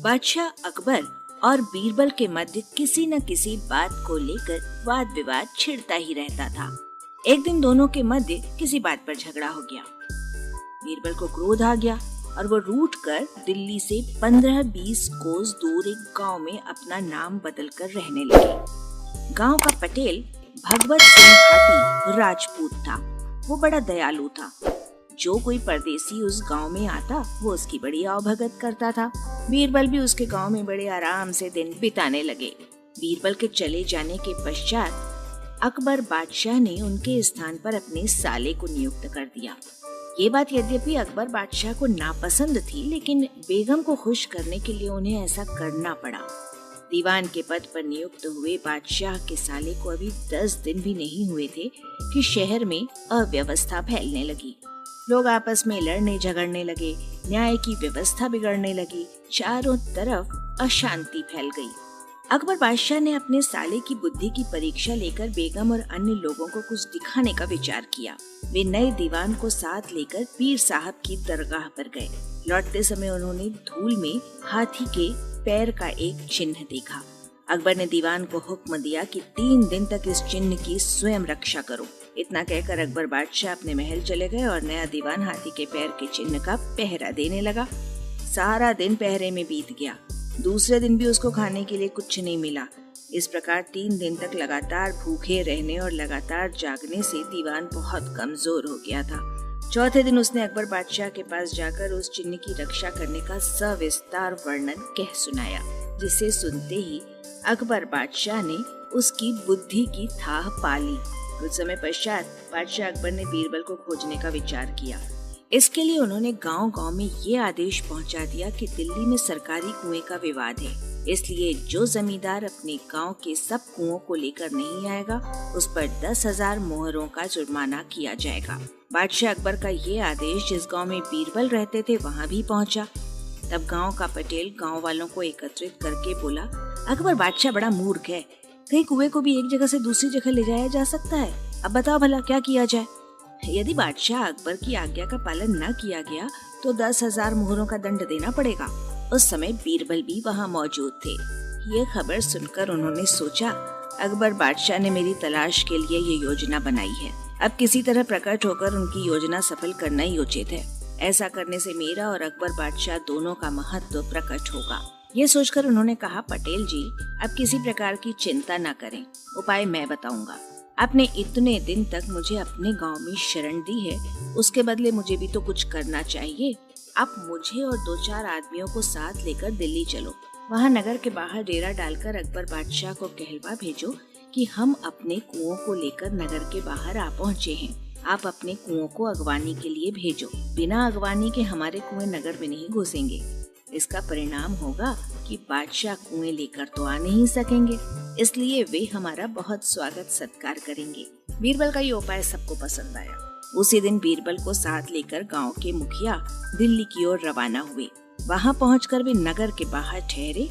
बादशाह अकबर और बीरबल के मध्य किसी न किसी बात को लेकर वाद विवाद छिड़ता ही रहता था। एक दिन दोनों के मध्य किसी बात पर झगड़ा हो गया। बीरबल को क्रोध आ गया और वो रूठ कर दिल्ली से 15-20 कोस दूर एक गांव में अपना नाम बदलकर रहने लगे। गांव का पटेल भगवत सिंह भाटी राजपूत था। वो बड़ा दयालु था। जो कोई परदेसी उस गांव में आता वो उसकी बड़ी आवभगत करता था। बीरबल भी उसके गांव में बड़े आराम से दिन बिताने लगे। बीरबल के चले जाने के पश्चात अकबर बादशाह ने उनके स्थान पर अपने साले को नियुक्त कर दिया। ये बात यद्यपि अकबर बादशाह को नापसंद थी, लेकिन बेगम को खुश करने के लिए उन्हें ऐसा करना पड़ा। दीवान के पद पर नियुक्त हुए बादशाह के साले को अभी 10 दिन भी नहीं हुए थे कि शहर में अव्यवस्था फैलने लगी। लोग आपस में लड़ने झगड़ने लगे, न्याय की व्यवस्था बिगड़ने लगी, चारों तरफ अशांति फैल गई। अकबर बादशाह ने अपने साले की बुद्धि की परीक्षा लेकर बेगम और अन्य लोगों को कुछ दिखाने का विचार किया। वे नए दीवान को साथ लेकर पीर साहब की दरगाह पर गए। लौटते समय उन्होंने धूल में हाथी के पैर का एक चिन्ह देखा। अकबर ने दीवान को हुक्म दिया कि 3 दिन तक इस चिन्ह की स्वयं रक्षा करो। इतना कहकर अकबर बादशाह अपने महल चले गए और नया दीवान हाथी के पैर के चिन्ह का पहरा देने लगा। सारा दिन पहरे में बीत गया। दूसरे दिन भी उसको खाने के लिए कुछ नहीं मिला। इस प्रकार 3 दिन तक लगातार भूखे रहने और लगातार जागने से दीवान बहुत कमजोर हो गया था। चौथे दिन उसने अकबर बादशाह के पास जाकर उस चिन्ह की रक्षा करने का सविस्तार वर्णन कह सुनाया, जिसे सुनते ही अकबर बादशाह ने उसकी बुद्धि की थाह पाली। कुछ समय पश्चात बादशाह अकबर ने बीरबल को खोजने का विचार किया। इसके लिए उन्होंने गांव-गांव में ये आदेश पहुंचा दिया कि दिल्ली में सरकारी कुएं का विवाद है, इसलिए जो जमींदार अपने गांव के सब कुओं को लेकर नहीं आएगा उस पर 10,000 मोहरों का जुर्माना किया जाएगा। बादशाह अकबर का ये आदेश जिस गांव में बीरबल रहते थे वहां भी पहुंचा। तब गांव का पटेल गांव वालों को एकत्रित करके बोला, अकबर बादशाह बड़ा मूर्ख है। कहीं कुएं को भी एक जगह से दूसरी जगह ले जाया जा सकता है। अब बताओ भला क्या किया जाए। यदि बादशाह अकबर की आज्ञा का पालन न किया गया तो 10,000 मोहरों का दंड देना पड़ेगा। उस समय बीरबल भी वहाँ मौजूद थे। ये खबर सुनकर उन्होंने सोचा, अकबर बादशाह ने मेरी तलाश के लिए ये योजना बनाई है। अब किसी तरह प्रकट होकर उनकी योजना सफल करना ही उचित है। ऐसा करने से मेरा और अकबर बादशाह दोनों का महत्व प्रकट होगा। ये सोचकर उन्होंने कहा, पटेल जी, अब किसी प्रकार की चिंता न करें, उपाय मैं बताऊंगा। आपने इतने दिन तक मुझे अपने गांव में शरण दी है, उसके बदले मुझे भी तो कुछ करना चाहिए। आप मुझे और 2-4 आदमियों को साथ लेकर दिल्ली चलो। वहाँ नगर के बाहर डेरा डालकर अकबर बादशाह को कहलवा भेजो कि हम अपने कुओं को लेकर नगर के बाहर आ पहुँचे हैं। आप अपने कुओं को अगवानी के लिए भेजो। बिना अगवानी के हमारे कुएं नगर में नहीं घुसेंगे। इसका परिणाम होगा कि बादशाह कुएं लेकर तो आ नहीं सकेंगे, इसलिए वे हमारा बहुत स्वागत सत्कार करेंगे। बीरबल का ये उपाय सबको पसंद आया। उसी दिन बीरबल को साथ लेकर गांव के मुखिया दिल्ली की ओर रवाना हुए। वहां पहुंचकर वे नगर के बाहर ठहरे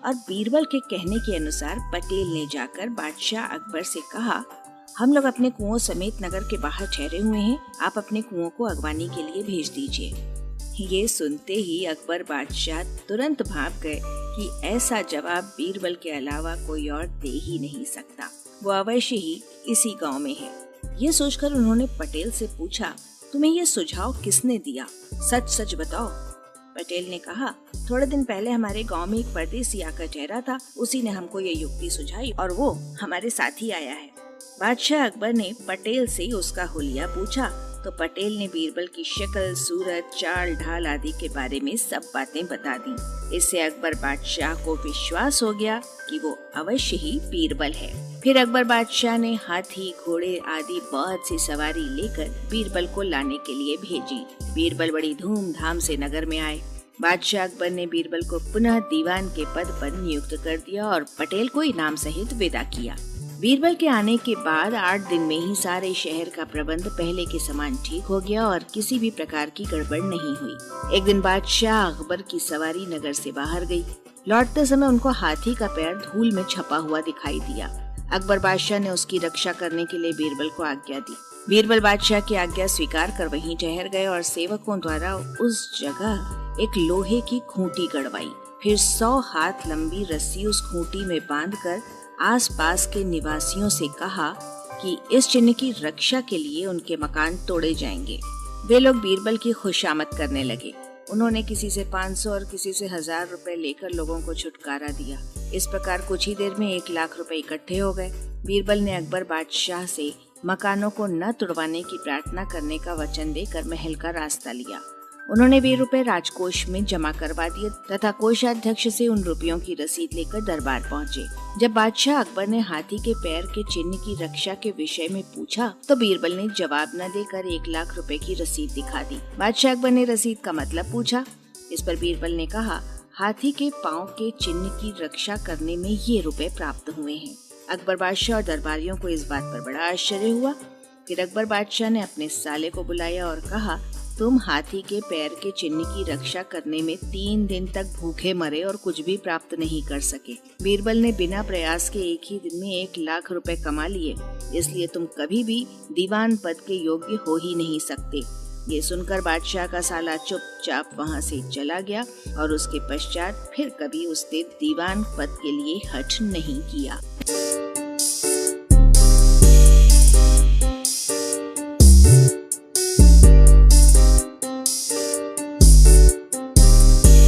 और बीरबल के कहने के अनुसार पटेल ने जाकर बादशाह अकबर से कहा, हम लोग अपने कुओं समेत नगर के बाहर ठहरे हुए हैं, आप अपने कुओं को अगवानी के लिए भेज दीजिए। ये सुनते ही अकबर बादशाह तुरंत भाप गए कि ऐसा जवाब बीरबल के अलावा कोई और दे ही नहीं सकता। वो अवश्य ही इसी गांव में है। ये सोचकर उन्होंने पटेल से पूछा, तुम्हें ये सुझाव किसने दिया? सच सच बताओ। पटेल ने कहा, थोड़े दिन पहले हमारे गांव में एक परदेसी आकर ठहरा था, उसी ने हमको ये युक्ति सुझाई और वो हमारे साथ ही आया है। बादशाह अकबर ने पटेल से उसका हुलिया पूछा तो पटेल ने बीरबल की शक्ल, सूरत, चाल ढाल आदि के बारे में सब बातें बता दी। इससे अकबर बादशाह को विश्वास हो गया कि वो अवश्य ही बीरबल है। फिर अकबर बादशाह ने हाथी, घोड़े आदि बहुत सी सवारी लेकर बीरबल को लाने के लिए भेजी। बीरबल बड़ी धूमधाम से नगर में आए। बादशाह अकबर ने बीरबल को पुनः दीवान के पद पर नियुक्त कर दिया और पटेल को इनाम सहित विदा किया। बीरबल के आने के बाद 8 दिन में ही सारे शहर का प्रबंध पहले के समान ठीक हो गया और किसी भी प्रकार की गड़बड़ नहीं हुई। एक दिन बादशाह अकबर की सवारी नगर से बाहर गई। लौटते समय उनको हाथी का पैर धूल में छपा हुआ दिखाई दिया। अकबर बादशाह ने उसकी रक्षा करने के लिए बीरबल को आज्ञा दी। बीरबल बादशाह की आज्ञा स्वीकार कर वहीं ठहर गए और सेवकों द्वारा उस जगह एक लोहे की खूंटी गड़वाई। फिर 100 हाथ लंबी रस्सी उस खूंटी में बांधकर आसपास के निवासियों से कहा कि इस चिन्ह की रक्षा के लिए उनके मकान तोड़े जाएंगे। वे लोग बीरबल की खुशामद करने लगे। उन्होंने किसी से 500 और किसी से 1000 रुपए लेकर लोगों को छुटकारा दिया। इस प्रकार कुछ ही देर में 1 लाख रुपए इकट्ठे हो गए। बीरबल ने अकबर बादशाह से मकानों को न तोड़वाने की प्रार्थना करने का वचन देकर महल का रास्ता लिया। उन्होंने वे रुपए राजकोष में जमा करवा दिए तथा कोषाध्यक्ष से उन रुपयों की रसीद लेकर दरबार पहुँचे। जब बादशाह अकबर ने हाथी के पैर के चिन्ह की रक्षा के विषय में पूछा तो बीरबल ने जवाब न देकर 1 लाख रुपए की रसीद दिखा दी। बादशाह अकबर ने रसीद का मतलब पूछा। इस पर बीरबल ने कहा, हाथी के पाँव के चिन्ह की रक्षा करने में ये रुपए प्राप्त हुए हैं। अकबर बादशाह और दरबारियों को इस बात पर बड़ा आश्चर्य हुआ। फिर अकबर बादशाह ने अपने साले को बुलाया और कहा, तुम हाथी के पैर के चिन्ह की रक्षा करने में 3 दिन तक भूखे मरे और कुछ भी प्राप्त नहीं कर सके। बीरबल ने बिना प्रयास के एक ही दिन में 1 लाख रुपए कमा लिए, इसलिए तुम कभी भी दीवान पद के योग्य हो ही नहीं सकते। ये सुनकर बादशाह का साला चुपचाप वहाँ से चला गया और उसके पश्चात फिर कभी उसने दीवान पद के लिए हठ नहीं किया।